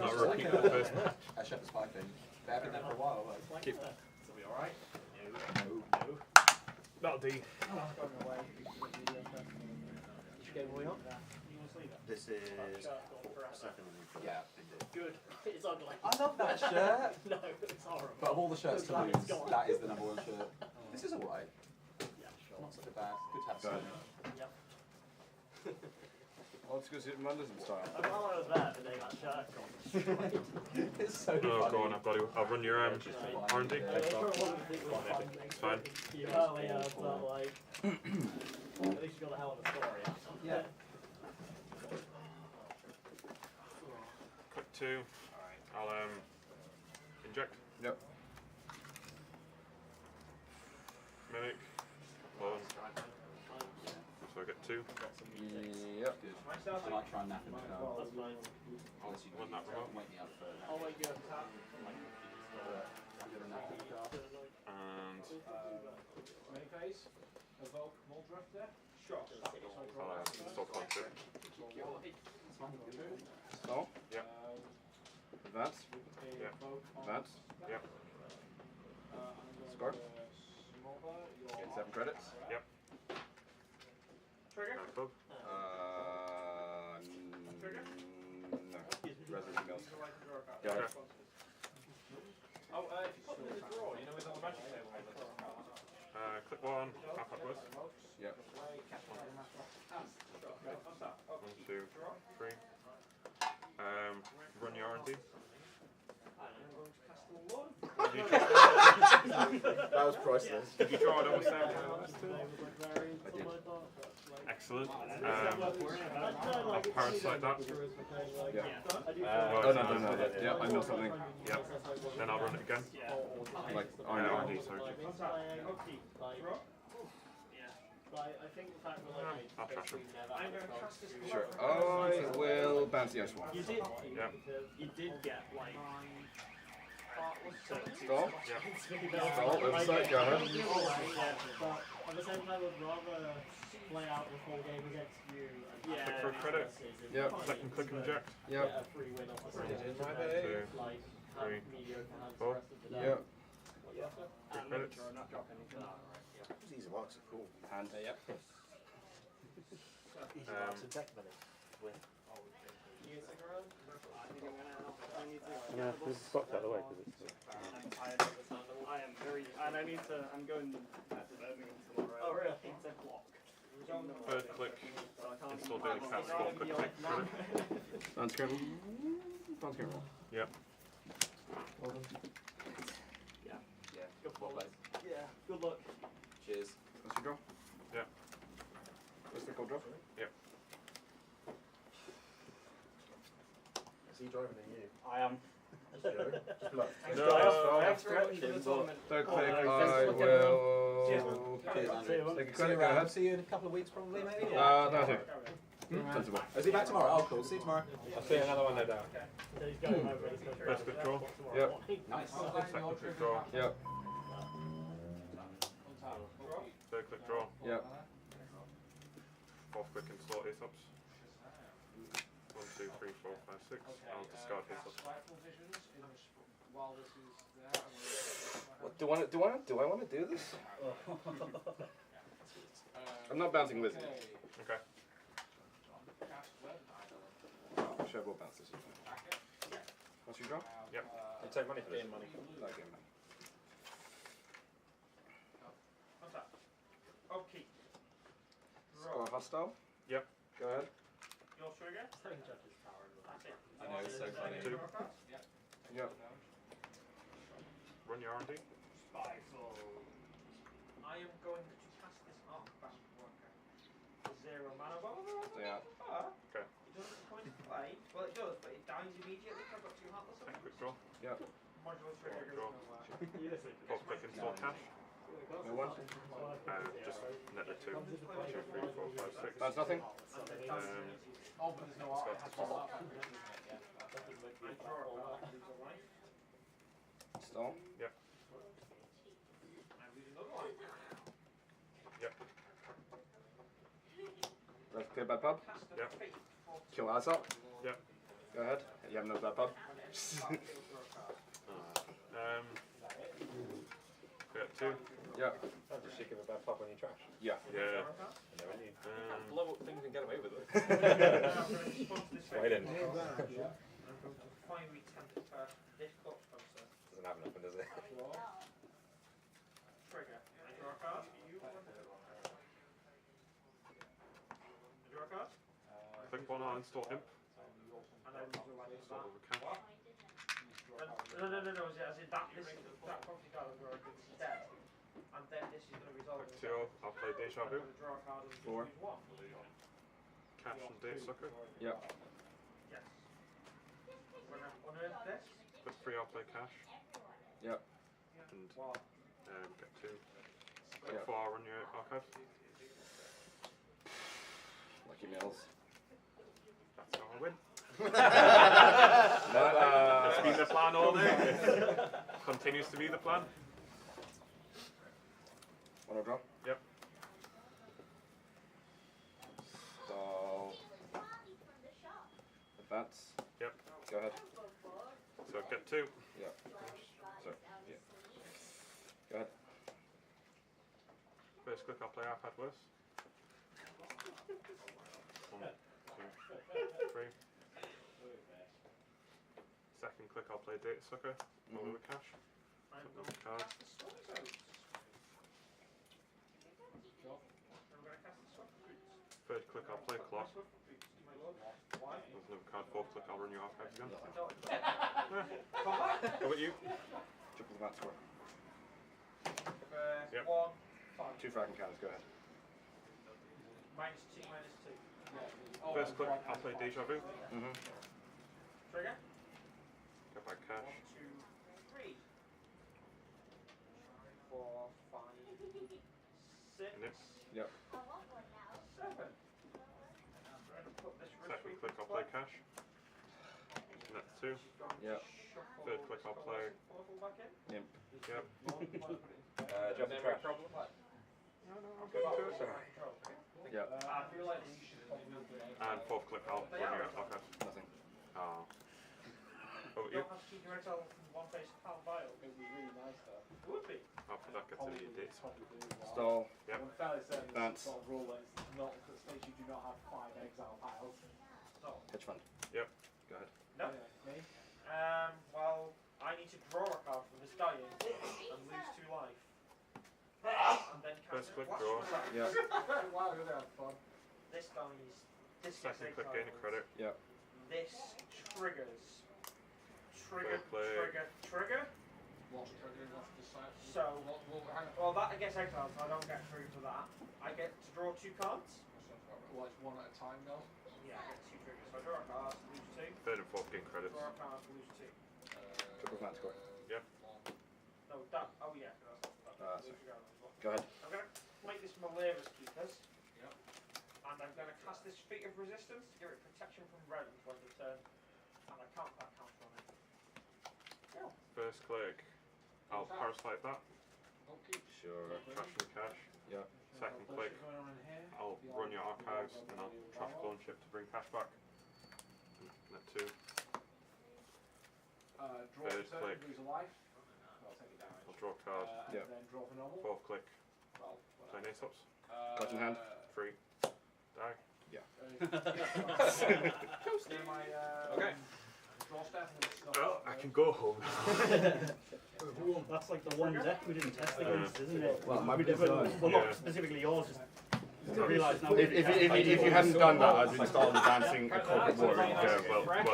not a repeat of the first match. I shut the spy thing. They've been there for a while. Like. Keep. It'll be alright. No. That'll do. This is second. Yeah. Good. It's ugly. I love that shirt. No, it's horrible. But of all the shirts to lose, It's gone. that is the number one shirt. This is alright. Yeah, sure. Not such a bad. Good to have some. Yep. Let's go see it Manders style. I'm glad I was there the day that shirt got. It's so Oh, funny. go on, I'll run your R&D. It's fine. Earlier, but like, at least you got a hell of a story out of it. Yeah. Click 2. I'll inject. Yep. Mimic. Clone. So I get 2. Yep. Good. I might try and nap him now. That's fine. Unless you Want that remote? wake me up for that. I'll wake you up. I'm gonna nap him. And Many phase, evoke more drift there. Sure. I'll install concept. Stall. Yep. Advance. Yep. Advance. Yep. Score. Get 7 credits. Yep. Trigger? Bug. No. Resident emails. Okay. Oh, if you put them in the drawer, you know, with on the magic table. Click 1. Half upwards. Yep. 1, 2, 3. Run your R&D. That was priceless. Did you draw a double sound? Excellent. I'll parasite that. Yeah. Well, No. Yeah, I know something. Yep. Then I'll run it again. Like, R&D, sorry. I'll trash him. Sure. I will bounce the ice one. You did. Yep. You did get like. Stall. Yep. Stall, oversight, go ahead. But at the same time, I'd rather play out the full game against you. Yeah. Click for a credit. Yep. Second click inject. Yep. Get a free win off the 1, 2, like, 3, mediocre hands the 4. rest of the day. Yep. Three credits. These marks are cool. Hand. Yep. Yeah, this is box out of the way because it's. I am very, and I need to, I'm going to Birmingham tomorrow. Oh, really? It's a block. Third click. So I can't Install daily cast. Fourth click take credit. Bounce scramble. Bounce scramble. Yep. Good luck. Yeah, good luck. Cheers. What's your draw? Yep. What's the code draw? Yep. Is he driving than you? I am. Just bluff. No. I have threatened in the tournament. Third click, I Cheers. will Cheers, Andrew. take a See credit, you go around. ahead. See you in a couple of weeks, probably, maybe. No, here. Sensible. Is he back tomorrow? Oh, cool. See you tomorrow. I'll see another one no doubt. So he's going over. He's going First click draw. Yep. Nice. Second click draw. Yep. Third click draw. Yep. Fourth click install ace ups. 1, 2, 3, 4, 5, 6. I'll discard ace ups. What, do I want to do this? I'm not bouncing wizard. Okay. Sure, we'll bounce this. What's your draw? Yep. You take money for this? No, game man. What's that? Okay. Score hostile? Yep. Go ahead. Your trigger? I know, it's so funny. 2. Yep. Run your R&D. I am going to cast this arcback worker. 0 mana bar. Yeah. Okay. It doesn't come into play. Well, it does, but it dies immediately because I've got 2 heartless. Second click draw. Yep. Modular trigger. Draw. Fourth click install cash. No one. Just net the 2. 2, 3, 4, 5, 6. Bounce nothing. Oh, but there's no Stall. Stall. Yep. Yep. That's clear by pub. Yep. Kill ass up. Yep. Go ahead. You have another bad pub? Get 2. Yeah. That's a chick of a bad pop when you trash. Yeah. Yeah. Blow up things and get away with it. I'm going to respond to this Weyland. I'm going to finally temper this cut process. Doesn't have nothing, does it? Trigger. I draw a card. I draw a card. Click 1 on install imp. And I lose a life of Install that. with cash. No, as in that property card is where it's dead. And then this is going to resolve Click 2, I'll play Deja I'm Vu. going to draw a card and Four. use 1. Cash and date sucker. Yep. Yes. When I unearth this, Click 3, I'll play cash. Yep. And what? get 2. Click Yeah. 4, I'll run your archive. Lucky Mills. That's how I win. No, That's been the plan all day. Continues to be the plan. Wanna draw? Yep. Stall. Advance. Yep. Go ahead. So get 2. Yep. So, yeah. Go ahead. First click, I'll play iPad worse. 1, 2, 3. Second click, I'll play Data Sucker. Over the cash. I'm Flip going the to card. cast the Sword Zones. I'm going to cast the Sword Boots. Third click, I'll play Clock. Sword Boots to my lord. Why? There's another card. Fourth click, I'll run your archives again. I don't. Come back. How about you? Triple the mat score. Yep. 1, 5. 2 fragment counters. Go ahead. -2, -2. First click, I'll play Deja Vu. Trigger. Get back cash. 1, 2, 3, 4, 5, 6, Nip. Yep. 7. I'm going to put this Second click, I'll play cash. Net 2. Yep. Third click, I'll play back in. Imp. Yep. Drop the trash. I'll get to it. Yep. I feel like you should And fourth click, I'll run your archives. Nothing. Oh. How about you? don't have to keep your Excel from one face to pound file. It would be really nice though. It would be. After that, get to the dates. Stall. Yep. I'm fairly certain Advance. it's sort of rule that it's not at the stage you do not have 5 exile piles. So, Hedge fund. Yep. Go ahead. no. Me? Well, I need to draw a card from this dying and lose 2 life. And then First click, Flash draw. Relax. Yep. Wow, you're gonna have fun. This dies. This gets Second click, exiled. gain a credit. Yep. This triggers. Trigger, Play. trigger. What's triggering off the side? So, Hang on. well, that gets exiled, so I don't get through for that. I get to draw 2 cards. Well, it's one at a time now. Yeah, I get 2 triggers. So I draw a card, lose 2. Third and fourth gain credits. Draw a card, lose 2. Triple mat score. Yep. No, that. Oh yeah. That's sorry. lose regardless. Go ahead. I'm gonna make this Malera's Keepers. Yep. And I'm gonna cast this Feat of Resistance to give it protection from rodents when the turn. And I can't put a counter on it. First click, I'll parasite that. Okay. Sure. Trash and cash. Yep. Second click, I'll run your archives and I'll trash clone chip to bring cash back. Net 2. Draw Third a turn, click. lose a life. I'll take it damage. I'll draw a card. And Yep. then draw for normal. Fourth click, Well, play an ace ups. Card in hand. 3. Die. Then my Okay. draw step and then stop. Well, I can go home. That's like the one deck we didn't test against, isn't it? Well, my we bit did, was well, Yeah. not specifically yours. Just realised now. If you hadn't done that, I'd installed the dancing a corporate war. Yeah, well done.